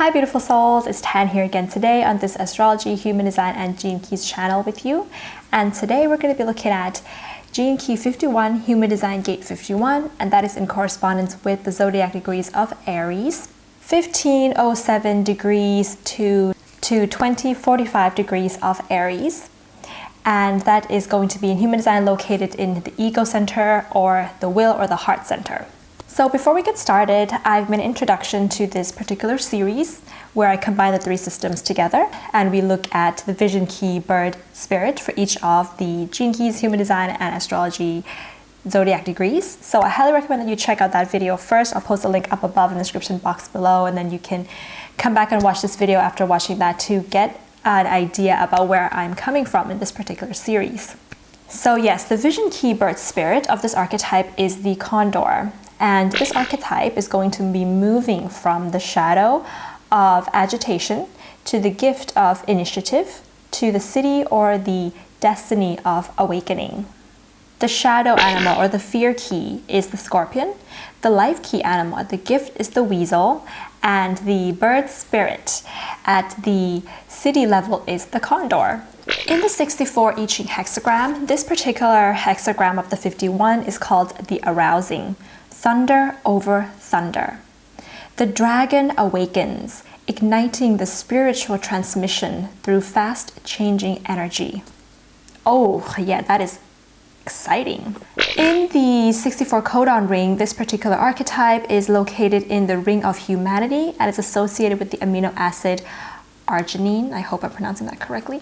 Hi beautiful souls, it's Tan here again today on this Astrology, Human Design and Gene Keys channel with you. And today we're going to be looking at Gene Key 51, Human Design Gate 51, and that is in correspondence with the Zodiac Degrees of Aries. 1507 degrees to 2045 degrees of Aries. And that is going to be in Human Design located in the ego center or the will or the heart center. So before we get started, I've made an introduction to this particular series where I combine the three systems together and we look at the vision key, bird, spirit for each of the gene keys, human design and astrology zodiac degrees. So I highly recommend that you check out that video first. I'll post a link up above in the description box below, and then you can come back and watch this video after watching that to get an idea about where I'm coming from in this particular series. So yes, the vision key bird spirit of this archetype is the Condor. And this archetype is going to be moving from the shadow of agitation to the gift of initiative to the city or the destiny of awakening. The shadow animal or the fear key is the scorpion. The life key animal, the gift is the weasel. And the bird spirit at the city level is the condor. In the 64 I-Ching hexagram, this particular hexagram of the 51 is called the arousing. Thunder over thunder. The dragon awakens, igniting the spiritual transmission through fast changing energy. Oh yeah, that is exciting. In the 64 Codon ring, this particular archetype is located in the ring of humanity and is associated with the amino acid arginine. I hope I'm pronouncing that correctly.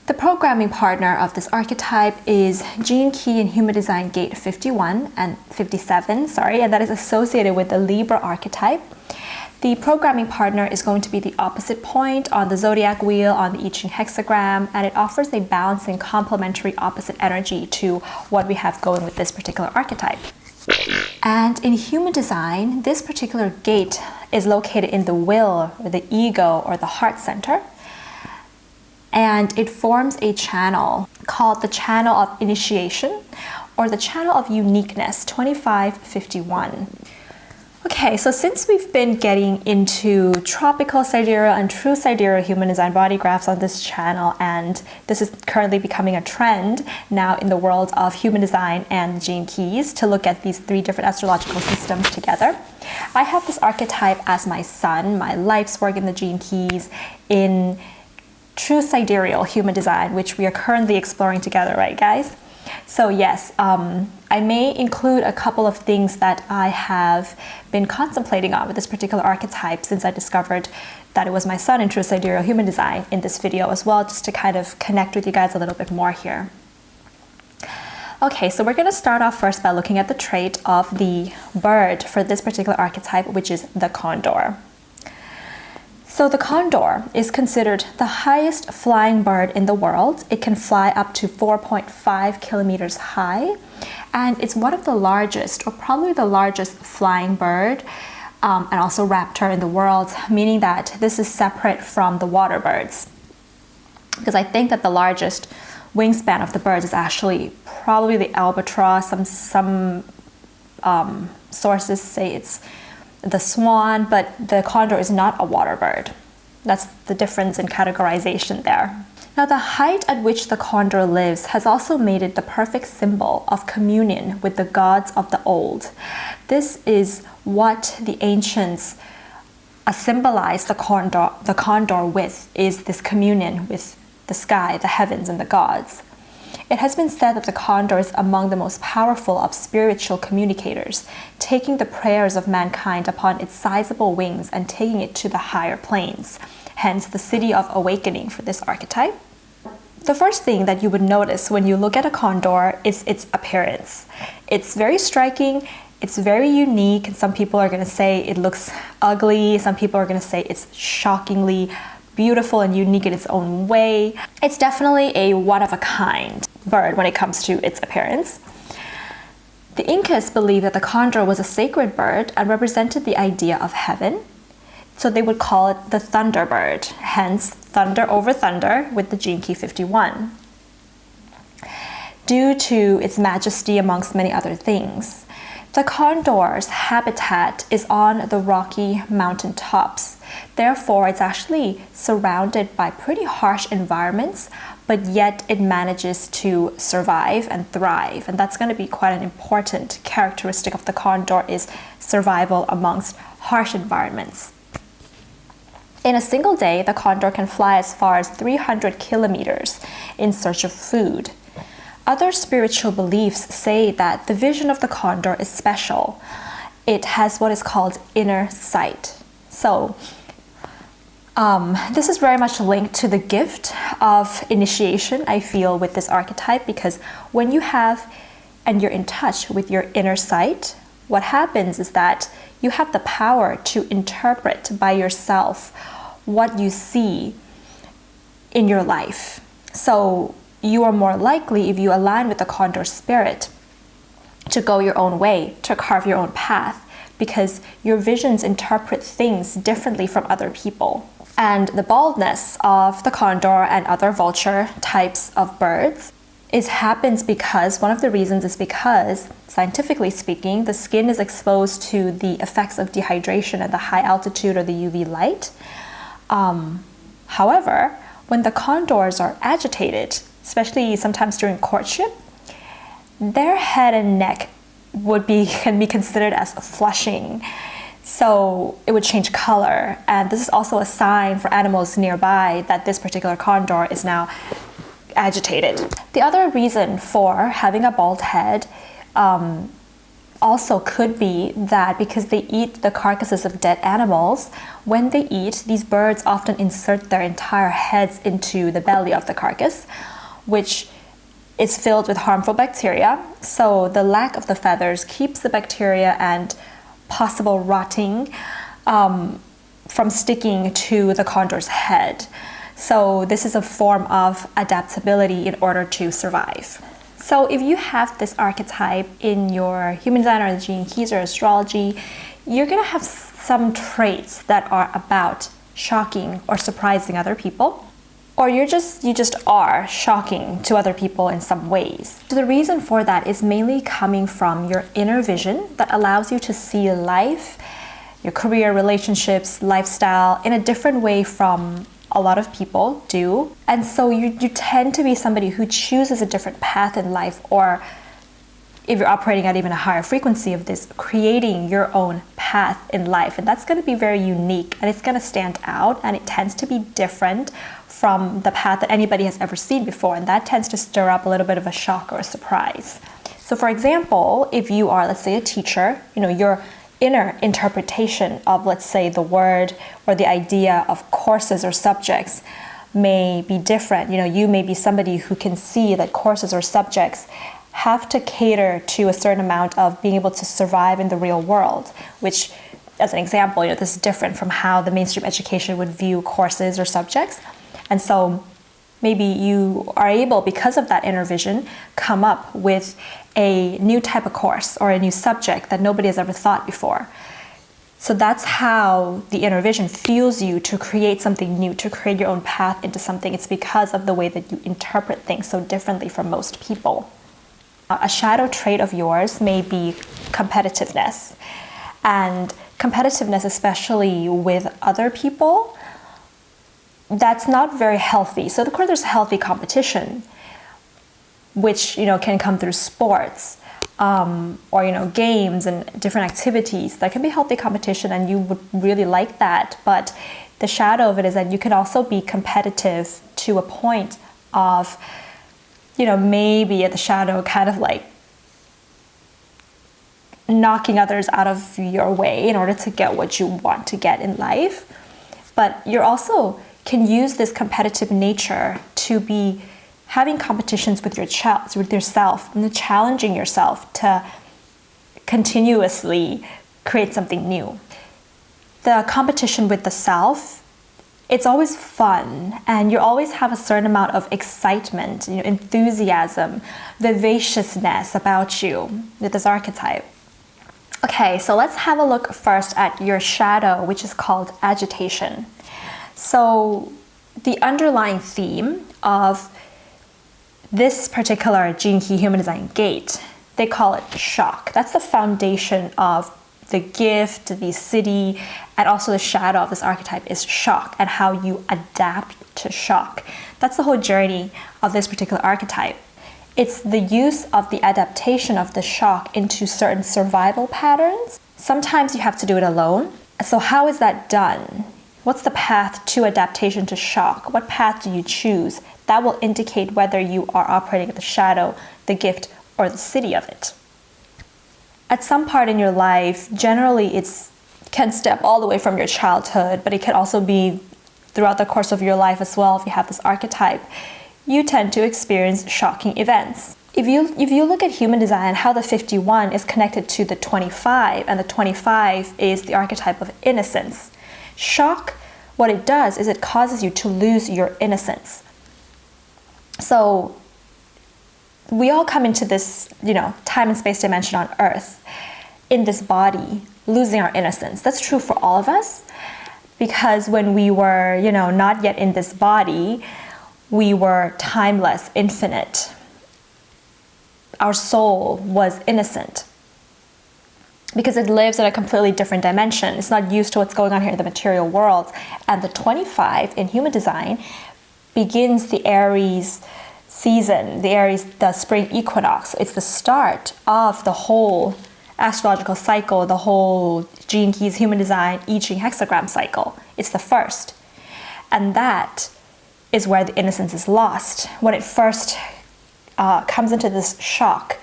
The programming partner of this archetype is Gene Key in Human Design Gate 51 and 57, and that is associated with the Libra archetype. The programming partner is going to be the opposite point on the zodiac wheel on the I-Ching hexagram, and it offers a balancing complementary opposite energy to what we have going with this particular archetype. And in human design, this particular gate is located in the will or the ego or the heart center. And it forms a channel called the channel of initiation or the channel of uniqueness 2551. Okay, so since we've been getting into tropical sidereal and true sidereal human design body graphs on this channel, and this is currently becoming a trend now in the world of human design and gene keys to look at these three different astrological systems together. I have this archetype as my sun, my life's work in the gene keys in true sidereal human design, which we are currently exploring together, right guys? So yes, I may include a couple of things that I have been contemplating on with this particular archetype since I discovered that it was my sun in true sidereal human design in this video as well, just to kind of connect with you guys a little bit more here. Okay, so we're going to start off first by looking at the trait of the bird for this particular archetype, which is the condor. So the condor is considered the highest flying bird in the world. It can fly up to 4.5 kilometers high, and it's one of the largest, or probably the largest flying bird and also raptor in the world, meaning that this is separate from the water birds. Because I think that the largest wingspan of the birds is actually probably the albatross. Some sources say it's the swan, but the condor is not a water bird. That's the difference in categorization there. Now, the height at which the condor lives has also made it the perfect symbol of communion with the gods of the old. This is what the ancients symbolized the condor with, is this communion with the sky, the heavens, and the gods. It has been said that the condor is among the most powerful of spiritual communicators, taking the prayers of mankind upon its sizable wings and taking it to the higher planes, hence the city of awakening for this archetype. The first thing that you would notice when you look at a condor is its appearance. It's very striking, it's very unique, and some people are going to say it looks ugly, some people are going to say it's shockingly beautiful and unique in its own way. It's definitely a one-of-a-kind bird when it comes to its appearance. The Incas believed that the condor was a sacred bird and represented the idea of heaven, so they would call it the thunderbird, hence thunder over thunder with the Gene Key 51. Due to its majesty amongst many other things, the condor's habitat is on the rocky mountain tops, Therefore, it's actually surrounded by pretty harsh environments, but yet it manages to survive and thrive. And that's going to be quite an important characteristic of the condor, is survival amongst harsh environments. In a single day, the condor can fly as far as 300 kilometers in search of food. Other spiritual beliefs say that the vision of the condor is special. It has what is called inner sight. So this is very much linked to the gift of initiation, I feel, with this archetype, because when you have and you're in touch with your inner sight, what happens is that you have the power to interpret by yourself what you see in your life. So you are more likely, if you align with the condor spirit, to go your own way, to carve your own path, because your visions interpret things differently from other people. And the baldness of the condor and other vulture types of birds happens because, one of the reasons is because, scientifically speaking, the skin is exposed to the effects of dehydration at the high altitude or the UV light. However, when the condors are agitated, especially sometimes during courtship, their head and neck can be considered as flushing. So it would change color. And this is also a sign for animals nearby that this particular condor is now agitated. The other reason for having a bald head also could be that because they eat the carcasses of dead animals, when they eat, these birds often insert their entire heads into the belly of the carcass, which is filled with harmful bacteria. So the lack of the feathers keeps the bacteria and possible rotting from sticking to the condor's head. So this is a form of adaptability in order to survive. So if you have this archetype in your human design or the gene keys or astrology, you're going to have some traits that are about shocking or surprising other people, or you just are shocking to other people in some ways. So the reason for that is mainly coming from your inner vision that allows you to see life, your career, relationships, lifestyle in a different way from a lot of people do. And so you tend to be somebody who chooses a different path in life, or if you're operating at even a higher frequency of this, creating your own path in life. And that's going to be very unique, and it's going to stand out, and it tends to be different from the path that anybody has ever seen before. And that tends to stir up a little bit of a shock or a surprise. So for example, if you are, let's say, a teacher, your inner interpretation of, let's say, the word or the idea of courses or subjects may be different. You may be somebody who can see that courses or subjects have to cater to a certain amount of being able to survive in the real world, which, as an example, this is different from how the mainstream education would view courses or subjects. And so maybe you are able, because of that inner vision, come up with a new type of course or a new subject that nobody has ever thought before. So that's how the inner vision fuels you to create something new, to create your own path into something. It's because of the way that you interpret things so differently from most people. A shadow trait of yours may be competitiveness. And competitiveness, especially with other people, that's not very healthy. So of course there's healthy competition, which can come through sports or games and different activities. That can be healthy competition, and you would really like that. But the shadow of it is that you can also be competitive to a point of maybe at the shadow kind of like knocking others out of your way in order to get what you want to get in life. But you're also can use this competitive nature to be having competitions with yourself, and challenging yourself to continuously create something new. The competition with the self, it's always fun, and you always have a certain amount of excitement, enthusiasm, vivaciousness about you with this archetype. Okay, so let's have a look first at your shadow, which is called agitation. So the underlying theme of this particular gene key human design gate, they call it shock. That's the foundation of the gift, the city, and also the shadow of this archetype is shock and how you adapt to shock. That's the whole journey of this particular archetype. It's the use of the adaptation of the shock into certain survival patterns. Sometimes you have to do it alone. So how is that done? What's the path to adaptation to shock? What path do you choose? That will indicate whether you are operating at the shadow, the gift, or the city of it. At some part in your life, generally it can step all the way from your childhood, but it can also be throughout the course of your life as well. If you have this archetype, you tend to experience shocking events. If you look at human design, how the 51 is connected to the 25, and the 25 is the archetype of innocence. Shock, what it does is it causes you to lose your innocence. So we all come into this, time and space dimension on Earth, in this body, losing our innocence. That's true for all of us, because when we were, not yet in this body, we were timeless, infinite. Our soul was innocent because it lives in a completely different dimension. It's not used to what's going on here in the material world. And the 25 in human design begins the Aries season, the spring equinox. It's the start of the whole astrological cycle, the whole Gene Keys human design I-Ching hexagram cycle. It's the first. And that is where the innocence is lost. When it first comes into this shock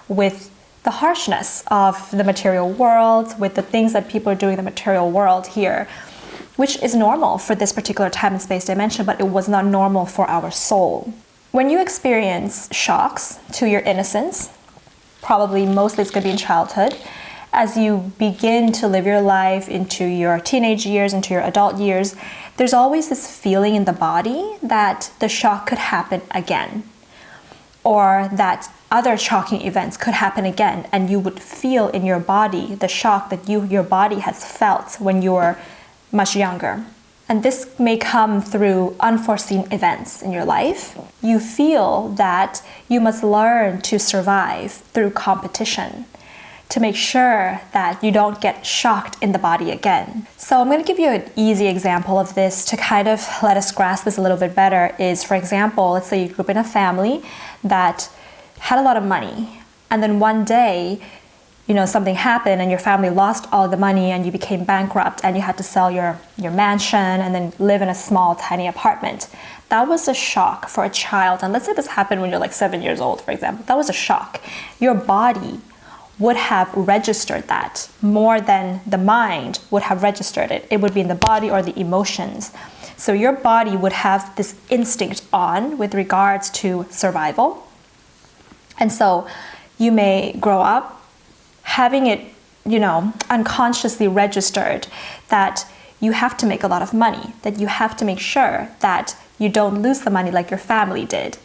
with the harshness of the material world, with the things that people are doing in the material world here, which is normal for this particular time and space dimension, but it was not normal for our soul. When you experience shocks to your innocence, probably mostly it's going to be in childhood, as you begin to live your life into your teenage years, into your adult years, there's always this feeling in the body that the shock could happen again, or that other shocking events could happen again, and you would feel in your body the shock that your body has felt when you were much younger. And this may come through unforeseen events in your life. You feel that you must learn to survive through competition to make sure that you don't get shocked in the body again. So I'm going to give you an easy example of this to kind of let us grasp this a little bit better is, for example, let's say you grew up in a family that had a lot of money, and then one day, something happened and your family lost all the money and you became bankrupt and you had to sell your mansion and then live in a small, tiny apartment. That was a shock for a child. And let's say this happened when you're like 7 years old, for example. That was a shock. Your body would have registered that more than the mind would have registered it. It would be in the body or the emotions. So your body would have this instinct on with regards to survival. And so you may grow up having it, unconsciously registered that you have to make a lot of money, that you have to make sure that you don't lose the money like your family did.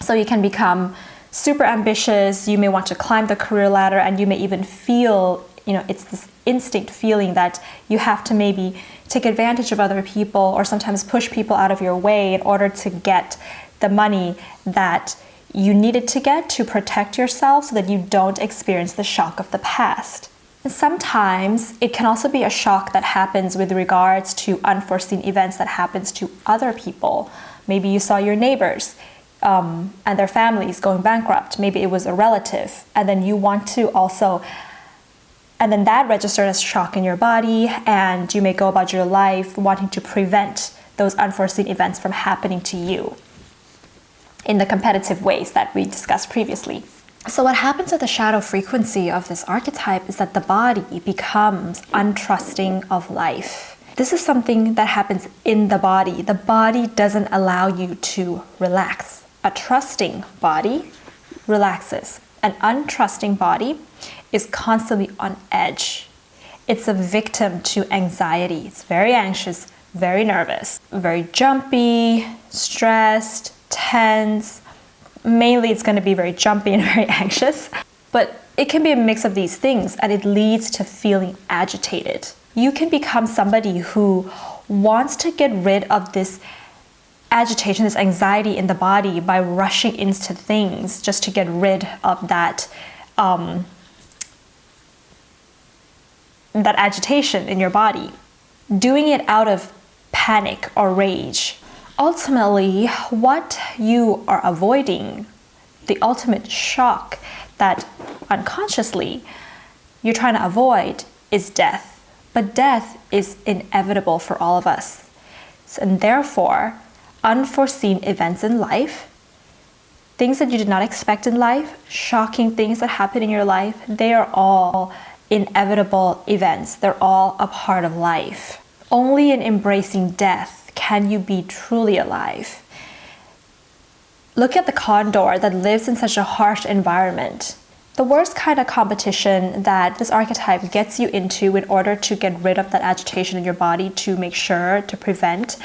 So you can become super ambitious, you may want to climb the career ladder, and you may even feel, it's this instinct feeling that you have to maybe take advantage of other people or sometimes push people out of your way in order to get the money that you needed to get to protect yourself so that you don't experience the shock of the past. And sometimes it can also be a shock that happens with regards to unforeseen events that happens to other people. Maybe you saw your neighbors and their families going bankrupt. Maybe it was a relative, and then you want to also, and then that registered as shock in your body, and you may go about your life wanting to prevent those unforeseen events from happening to you in the competitive ways that we discussed previously. So what happens at the shadow frequency of this archetype is that the body becomes untrusting of life. This is something that happens in the body. The body doesn't allow you to relax. A trusting body relaxes. An untrusting body is constantly on edge. It's a victim to anxiety. It's very anxious, very nervous, very jumpy, stressed, tense. Mainly it's going to be very jumpy and very anxious, but it can be a mix of these things, and it leads to feeling agitated. You can become somebody who wants to get rid of this agitation, this anxiety in the body by rushing into things just to get rid of that that agitation in your body, doing it out of panic or rage. Ultimately, what you are avoiding, the ultimate shock that unconsciously you're trying to avoid, is death. But death is inevitable for all of us. And therefore, unforeseen events in life, things that you did not expect in life, shocking things that happen in your life, they are all inevitable events. They're all a part of life. Only in embracing death can you be truly alive. Look at the condor that lives in such a harsh environment. The worst kind of competition that this archetype gets you into in order to get rid of that agitation in your body, to make sure to prevent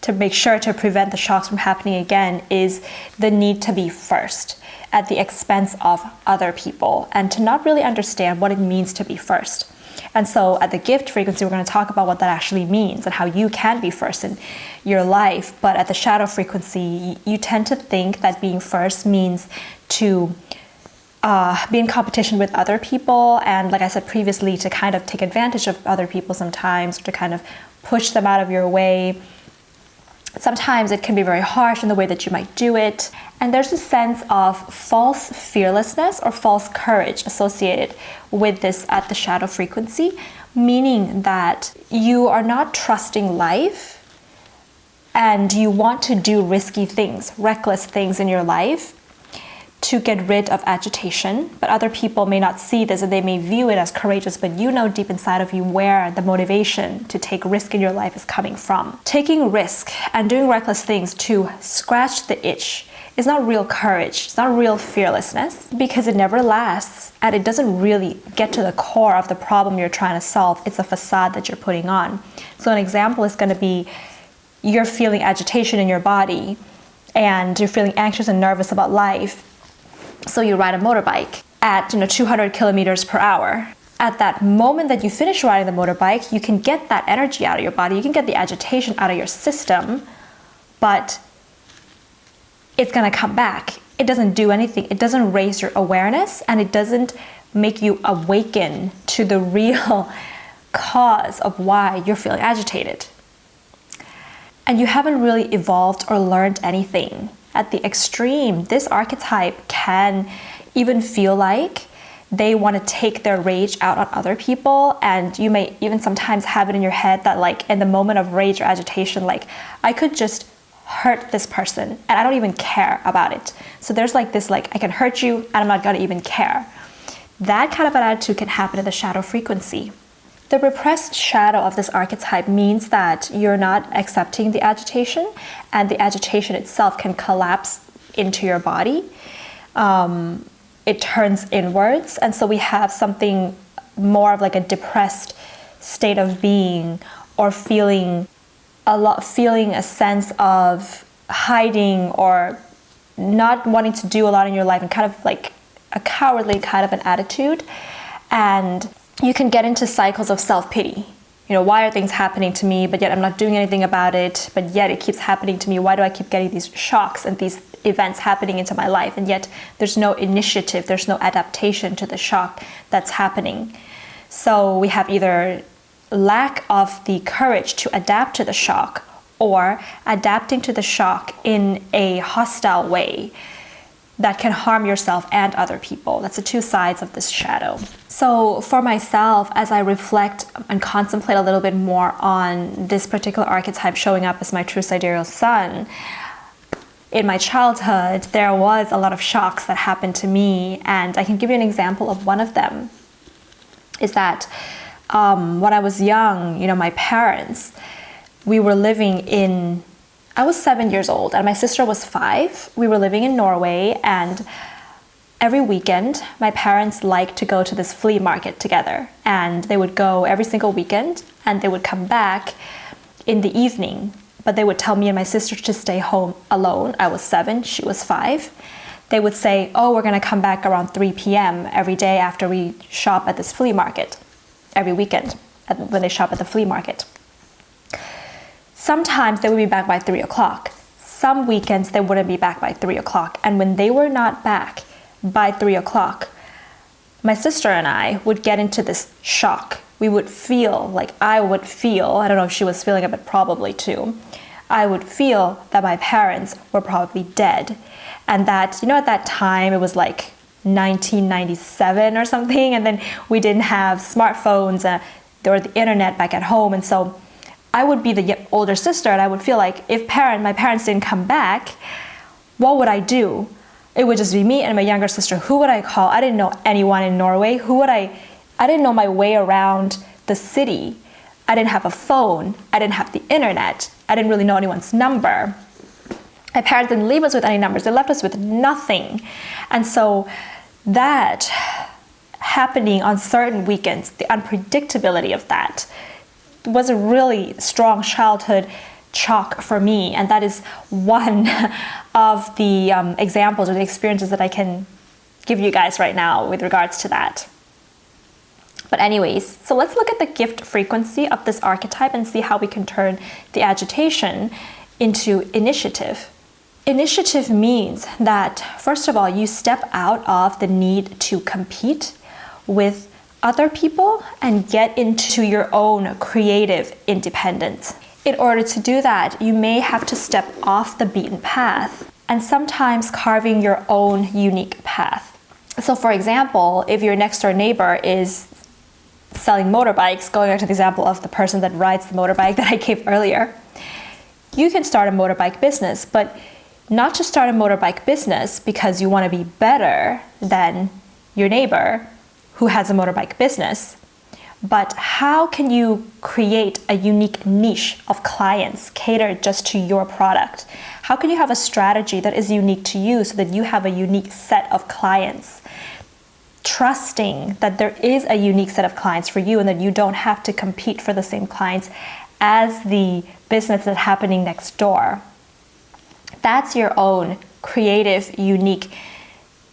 the shocks from happening again, is the need to be first at the expense of other people, and to not really understand what it means to be first. And so at the gift frequency, we're going to talk about what that actually means and how you can be first in your life. But at the shadow frequency, you tend to think that being first means to be in competition with other people, and like I said previously, to kind of take advantage of other people sometimes, to kind of push them out of your way. Sometimes it can be very harsh in the way that you might do it. And there's a sense of false fearlessness or false courage associated with this at the shadow frequency, meaning that you are not trusting life and you want to do risky things, reckless things in your life to get rid of agitation, but other people may not see this and they may view it as courageous, but you know deep inside of you where the motivation to take risk in your life is coming from. Taking risk and doing reckless things to scratch the itch is not real courage, it's not real fearlessness, because it never lasts and it doesn't really get to the core of the problem you're trying to solve. It's a facade that you're putting on. So an example is going to be you're feeling agitation in your body and you're feeling anxious and nervous about life. So you ride a motorbike at 200 kilometers per hour. At that moment that you finish riding the motorbike, you can get that energy out of your body, you can get the agitation out of your system, but it's gonna come back. It doesn't do anything. It doesn't raise your awareness, and it doesn't make you awaken to the real cause of why you're feeling agitated. And you haven't really evolved or learned anything. At the extreme, this archetype can even feel like they want to take their rage out on other people, and you may even sometimes have it in your head that, like, in the moment of rage or agitation, like, I could just hurt this person and I don't even care about it. So there's like this, like, I can hurt you and I'm not gonna even care. That kind of an attitude can happen in the shadow frequency. The repressed shadow of this archetype means that you're not accepting the agitation, and the agitation itself can collapse into your body. It turns inwards, and so we have something more of like a depressed state of being, or feeling a sense of hiding or not wanting to do a lot in your life, and kind of like a cowardly kind of an attitude. And you can get into cycles of self-pity. Why are things happening to me, but yet I'm not doing anything about it, but yet it keeps happening to me? Why do I keep getting these shocks and these events happening into my life? And yet there's no initiative, there's no adaptation to the shock that's happening. So we have either lack of the courage to adapt to the shock, or adapting to the shock in a hostile way that can harm yourself and other people. That's the two sides of this shadow. So for myself, as I reflect and contemplate a little bit more on this particular archetype showing up as my true sidereal sun, in my childhood, there was a lot of shocks that happened to me, and I can give you an example of one of them. Is that when I was young, my parents, we were living in, I was 7 years old and my sister was 5. We were living in Norway, and every weekend my parents liked to go to this flea market together, and they would go every single weekend and they would come back in the evening, but they would tell me and my sister to stay home alone. I was 7, she was 5. They would say, oh, we're gonna come back around 3 p.m. every day after we shop at this flea market, every weekend when they shop at the flea market. Sometimes they would be back by 3 o'clock. Some weekends they wouldn't be back by 3 o'clock. And when they were not back by 3 o'clock, my sister and I would get into this shock we would feel, like I would feel, I don't know if she was feeling it, but probably too, I would feel that my parents were probably dead. And that, you know, at that time, it was like 1997 or something, and then we didn't have smartphones, there were the internet back at home, and so I would be the older sister, and I would feel like if my parents didn't come back, what would I do? It would just be me and my younger sister. Who would I call? I didn't know anyone in Norway. I didn't know my way around the city. I didn't have a phone. I didn't have the internet. I didn't really know anyone's number. My parents didn't leave us with any numbers. They left us with nothing. And so that happening on certain weekends, the unpredictability of that was a really strong childhood shock for me. And that is one of the examples or the experiences that I can give you guys right now with regards to that. But anyways, so let's look at the gift frequency of this archetype and see how we can turn the agitation into initiative. Initiative means that, first of all, you step out of the need to compete with other people and get into your own creative independence. In order to do that, you may have to step off the beaten path and sometimes carving your own unique path. So for example, if your next door neighbor is selling motorbikes, going back to the example of the person that rides the motorbike that I gave earlier, you can start a motorbike business, but not to start a motorbike business because you want to be better than your neighbor who has a motorbike business, but how can you create a unique niche of clients catered just to your product? How can you have a strategy that is unique to you so that you have a unique set of clients? Trusting that there is a unique set of clients for you and that you don't have to compete for the same clients as the business that's happening next door. That's your own creative, unique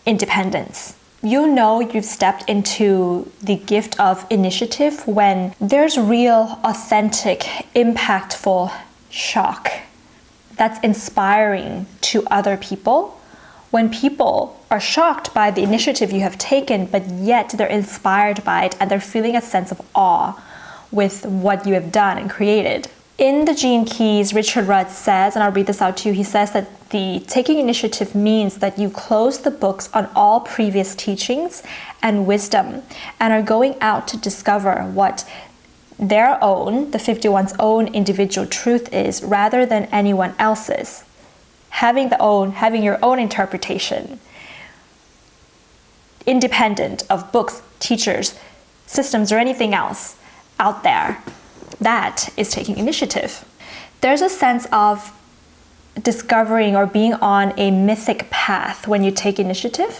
independence. You know you've stepped into the gift of initiative when there's real, authentic, impactful shock that's inspiring to other people. When people are shocked by the initiative you have taken, but yet they're inspired by it and they're feeling a sense of awe with what you have done and created. In the Gene Keys, Richard Rudd says, and I'll read this out to you, he says that the taking initiative means that you close the books on all previous teachings and wisdom and are going out to discover what their own, the 51's own individual truth is rather than anyone else's. Having your own interpretation, independent of books, teachers, systems, or anything else out there. That is taking initiative. There's a sense of discovering or being on a mythic path when you take initiative,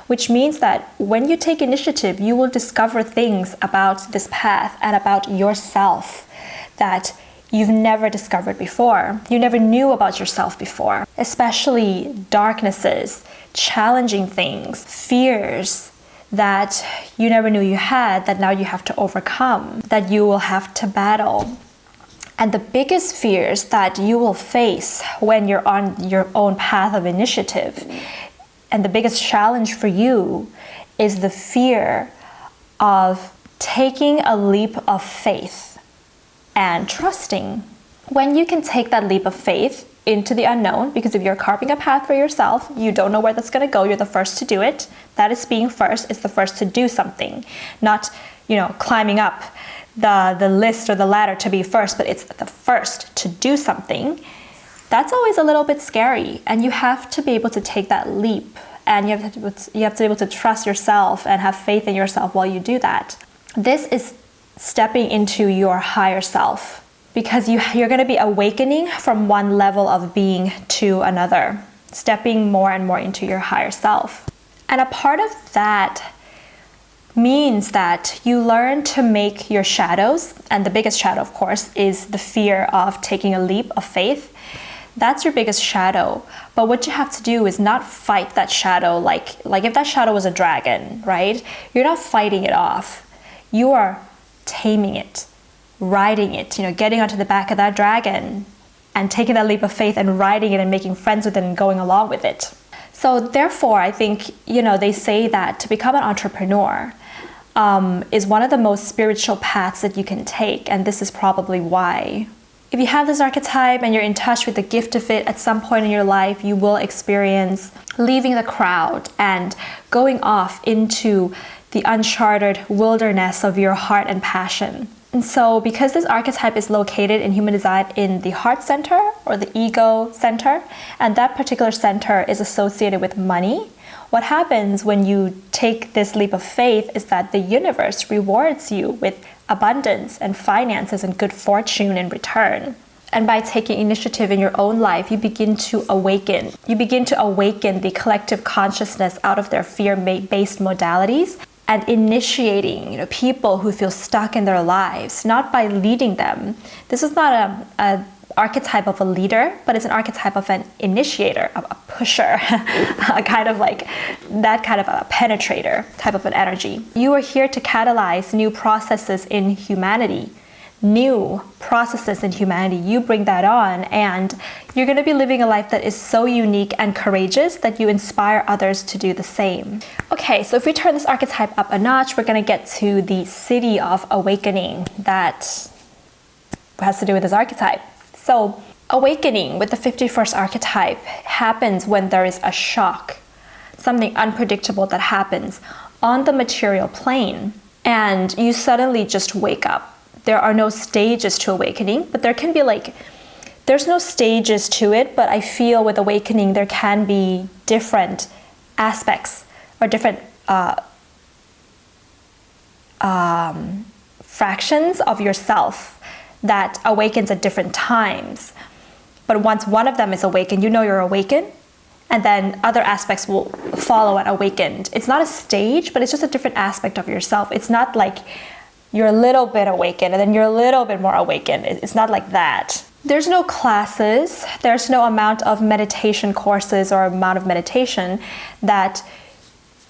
which means that when you take initiative, you will discover things about this path and about yourself that you've never discovered before. You never knew about yourself before, especially darknesses, challenging things, fears that you never knew you had, that now you have to overcome, that you will have to battle. And the biggest fears that you will face when you're on your own path of initiative, and the biggest challenge for you, is the fear of taking a leap of faith and trusting. When you can take that leap of faith into the unknown, because if you're carving a path for yourself, you don't know where that's going to go, you're the first to do it. That is being first, it's the first to do something. Not, climbing up the list or the ladder to be first, but it's the first to do something. That's always a little bit scary, and you have to be able to take that leap, and you have to be able to trust yourself and have faith in yourself while you do that. This is stepping into your higher self, because you're going to be awakening from one level of being to another, stepping more and more into your higher self. And a part of that means that you learn to make your shadows, and the biggest shadow, of course, is the fear of taking a leap of faith. That's your biggest shadow. But what you have to do is not fight that shadow like if that shadow was a dragon, right? You're not fighting it off. You are taming it, riding it, getting onto the back of that dragon and taking that leap of faith and riding it and making friends with it and going along with it. So therefore, I think, they say that to become an entrepreneur, is one of the most spiritual paths that you can take, and this is probably why. If you have this archetype and you're in touch with the gift of it, at some point in your life, you will experience leaving the crowd and going off into the uncharted wilderness of your heart and passion. And so because this archetype is located in human design in the heart center or the ego center, and that particular center is associated with money, what happens when you take this leap of faith is that the universe rewards you with abundance and finances and good fortune in return. And by taking initiative in your own life, you begin to awaken. You begin to awaken the collective consciousness out of their fear-based modalities and initiating, people who feel stuck in their lives, not by leading them. This is not an archetype of a leader, but it's an archetype of an initiator, a pusher, a kind of like that kind of a penetrator type of an energy. You are here to catalyze new processes in humanity. New processes in humanity. You bring that on, and you're going to be living a life that is so unique and courageous that you inspire others to do the same. Okay, so if we turn this archetype up a notch, we're going to get to the city of awakening that has to do with this archetype. So awakening with the 51st archetype happens when there is a shock, something unpredictable that happens on the material plane, and you suddenly just wake up. There are no stages to awakening, but there can be there's no stages to it, but I feel with awakening there can be different aspects or different fractions of yourself that awakens at different times. But once one of them is awakened, you're awakened, and then other aspects will follow and awakened. It's not a stage, but it's just a different aspect of yourself. It's not like you're a little bit awakened and then you're a little bit more awakened. It's not like that. There's no classes, there's no amount of meditation courses or amount of meditation that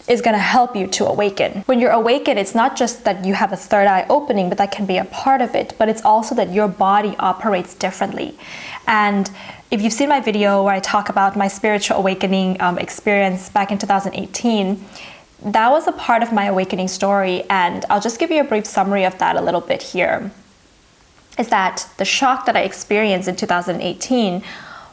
is going to help you to awaken. When you're awakened, it's not just that you have a third eye opening, but that can be a part of it, but it's also that your body operates differently. And if you've seen my video where I talk about my spiritual awakening experience back in 2018, that was a part of my awakening story, and I'll just give you a brief summary of that a little bit here. Is that the shock that I experienced in 2018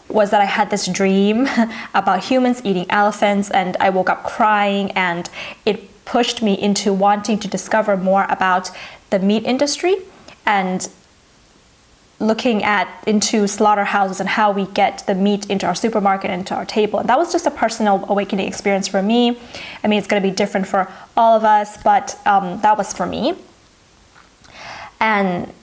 was that I had this dream about humans eating elephants, and I woke up crying, and it pushed me into wanting to discover more about the meat industry and looking into slaughterhouses and how we get the meat into our supermarket and to our table. And that was just a personal awakening experience for me. I mean, it's going to be different for all of us, but that was for me. And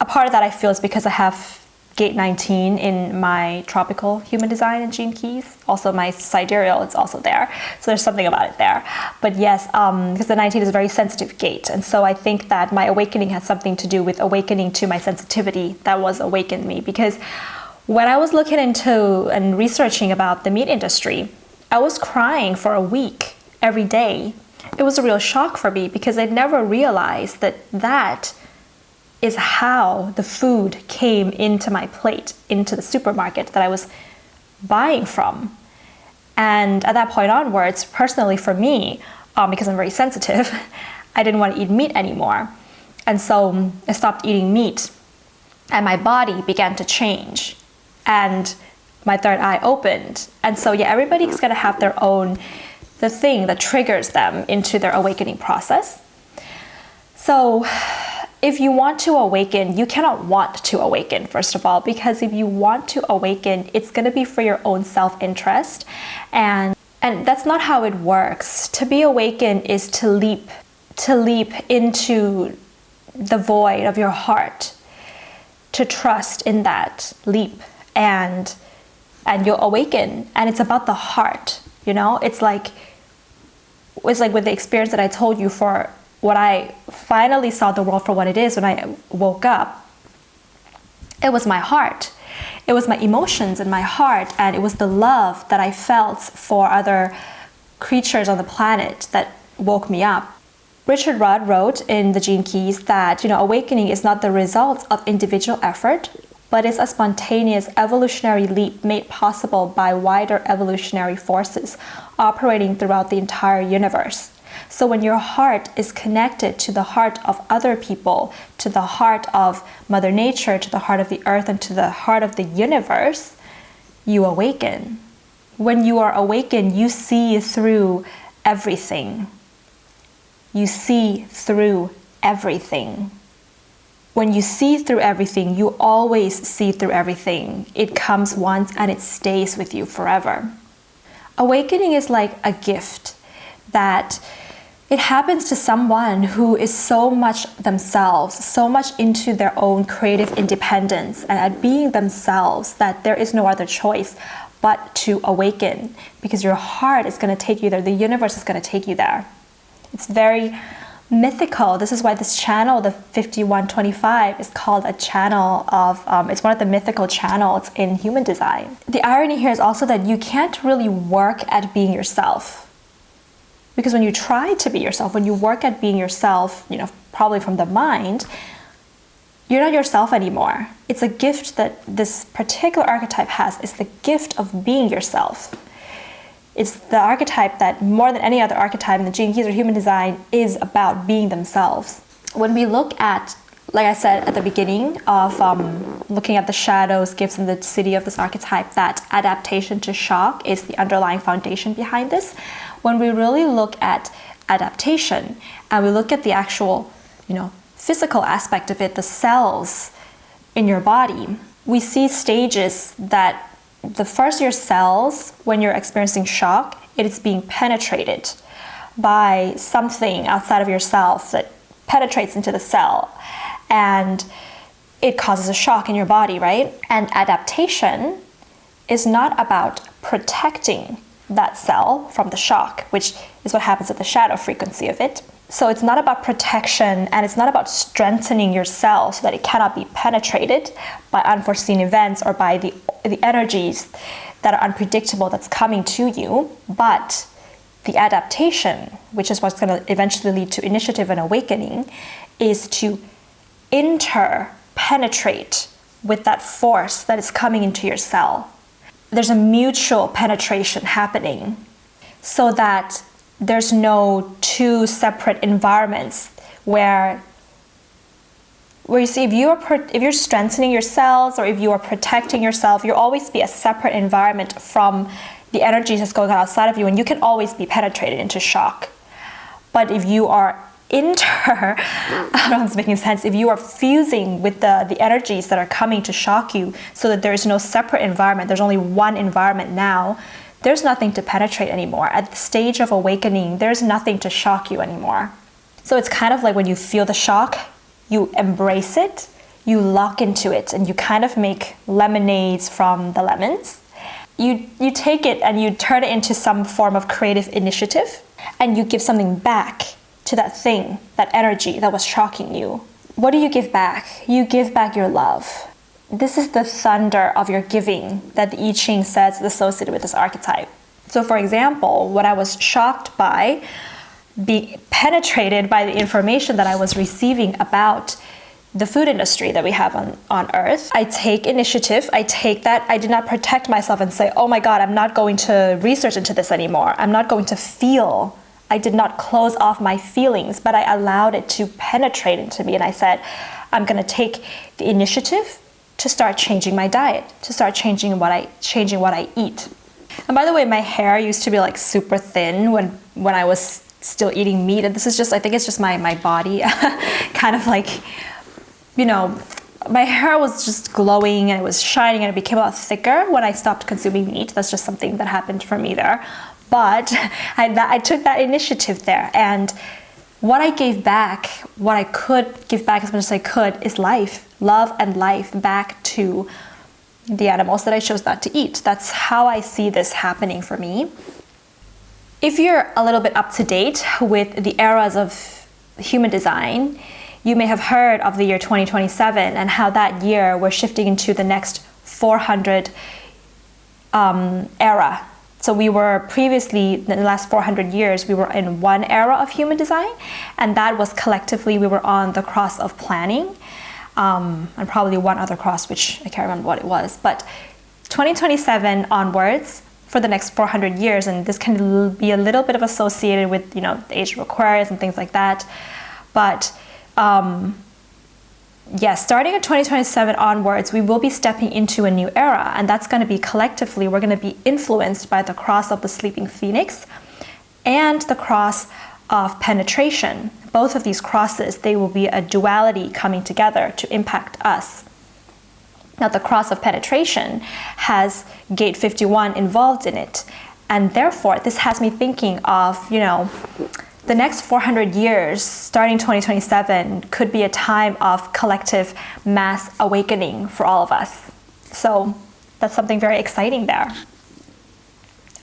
a part of that I feel is because I have gate 19 in my tropical human design and gene keys. Also my sidereal, it's also there. So there's something about it there. But yes, because the 19 is a very sensitive gate. And so I think that my awakening has something to do with awakening to my sensitivity that was awakened me. Because when I was looking into and researching about the meat industry, I was crying for a week every day. It was a real shock for me because I never realized that is how the food came into my plate, into the supermarket that I was buying from. And at that point onwards, personally for me, because I'm very sensitive, I didn't want to eat meat anymore. And so I stopped eating meat, and my body began to change, and my third eye opened. And so yeah, everybody's gonna have their own, the thing that triggers them into their awakening process. So if you want to awaken, you cannot want to awaken, first of all, because if you want to awaken, it's going to be for your own self-interest. And that's not how it works. To be awakened is to leap into the void of your heart, to trust in that leap, and you'll awaken. And it's about the heart, It's like with the experience that I told you for what I finally saw the world for what it is when I woke up. It was my heart. It was my emotions in my heart, and it was the love that I felt for other creatures on the planet that woke me up. Richard Rudd wrote in the Gene Keys that, awakening is not the result of individual effort, but is a spontaneous evolutionary leap made possible by wider evolutionary forces operating throughout the entire universe. So when your heart is connected to the heart of other people, to the heart of Mother Nature, to the heart of the earth, and to the heart of the universe, you awaken. When you are awakened, you see through everything. You see through everything. When you see through everything, you always see through everything. It comes once and it stays with you forever. Awakening is like a gift that it happens to someone who is so much themselves, so much into their own creative independence and at being themselves that there is no other choice but to awaken, because your heart is going to take you there. The universe is going to take you there. It's very mythical. This is why this channel, the 5125, is called a channel of, it's one of the mythical channels in human design. The irony here is also that you can't really work at being yourself. Because when you try to be yourself, when you work at being yourself, you know, probably from the mind, you're not yourself anymore. It's a gift that this particular archetype has. It's the gift of being yourself. It's the archetype that more than any other archetype in the Gene Keys or human design is about being themselves. When we look at, like I said at the beginning of looking at the shadows, gifts, and the city of this archetype, that adaptation to shock is the underlying foundation behind this. When we really look at adaptation and we look at the actual, you know, physical aspect of it, the cells in your body, we see stages that the first, your cells, when you're experiencing shock, it is being penetrated by something outside of yourself that penetrates into the cell, and it causes a shock in your body, right? And adaptation is not about protecting that cell from the shock, which is what happens at the shadow frequency of it. So it's not about protection, and it's not about strengthening your cell so that it cannot be penetrated by unforeseen events or by the energies that are unpredictable that's coming to you. But the adaptation, which is what's going to eventually lead to initiative and awakening, is to interpenetrate with that force that is coming into your cell. There's a mutual penetration happening so that there's no two separate environments where you see, if you're strengthening your cells or if you are protecting yourself, you'll always be a separate environment from the energies that's going on outside of you, and you can always be penetrated into shock. But if you are I don't know if it's making sense, if you are fusing with the energies that are coming to shock you so that there is no separate environment, there's only one environment now, there's nothing to penetrate anymore. At the stage of awakening, there's nothing to shock you anymore. So it's kind of like when you feel the shock, you embrace it, you lock into it, and you kind of make lemonades from the lemons. You take it and you turn it into some form of creative initiative, and you give something back to that thing, that energy that was shocking you. What do you give back? You give back your love. This is the thunder of your giving that the I-Ching says is associated with this archetype. So for example, when I was shocked by being penetrated by the information that I was receiving about the food industry that we have on Earth, I take initiative, I take that, I did not protect myself and say, oh my God, I'm not going to research into this anymore. I'm not going to feel. I did not close off my feelings, but I allowed it to penetrate into me. And I said, I'm going to take the initiative to start changing my diet, to start changing what I eat. And by the way, my hair used to be like super thin when I was still eating meat. And this is just, I think it's just my body kind of like, you know, my hair was just glowing and it was shining and it became a lot thicker when I stopped consuming meat. That's just something that happened for me there. But I took that initiative there, and what I gave back, what I could give back as much as I could, is life, love and life back to the animals that I chose not to eat. That's how I see this happening for me. If you're a little bit up to date with the eras of human design, you may have heard of the year 2027 and how that year we're shifting into the next 400 era. So we were previously, in the last 400 years, we were in one era of human design, and that was collectively, we were on the cross of planning, and probably one other cross, which I can't remember what it was. But 2027 onwards, for the next 400 years, and this can be a little bit of associated with, you know, the age of Aquarius and things like that. But yeah, starting in 2027 onwards, we will be stepping into a new era, and that's going to be collectively, we're going to be influenced by the cross of the sleeping phoenix and the cross of penetration. Both of these crosses, they will be a duality coming together to impact us. Now, the cross of penetration has gate 51 involved in it, and therefore this has me thinking of, you know, the next 400 years, starting 2027, could be a time of collective mass awakening for all of us. So that's something very exciting there.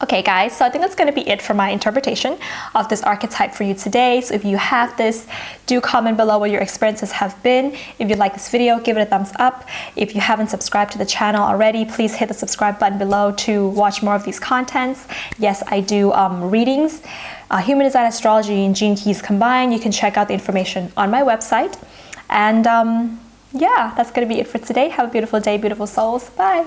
Okay guys, so I think that's going to be it for my interpretation of this archetype for you today. So if you have this, do comment below what your experiences have been. If you like this video, give it a thumbs up. If you haven't subscribed to the channel already, please hit the subscribe button below to watch more of these contents. Yes, I do readings, human design, astrology, and gene keys combined. You can check out the information on my website. And yeah, that's going to be it for today. Have a beautiful day, beautiful souls. Bye.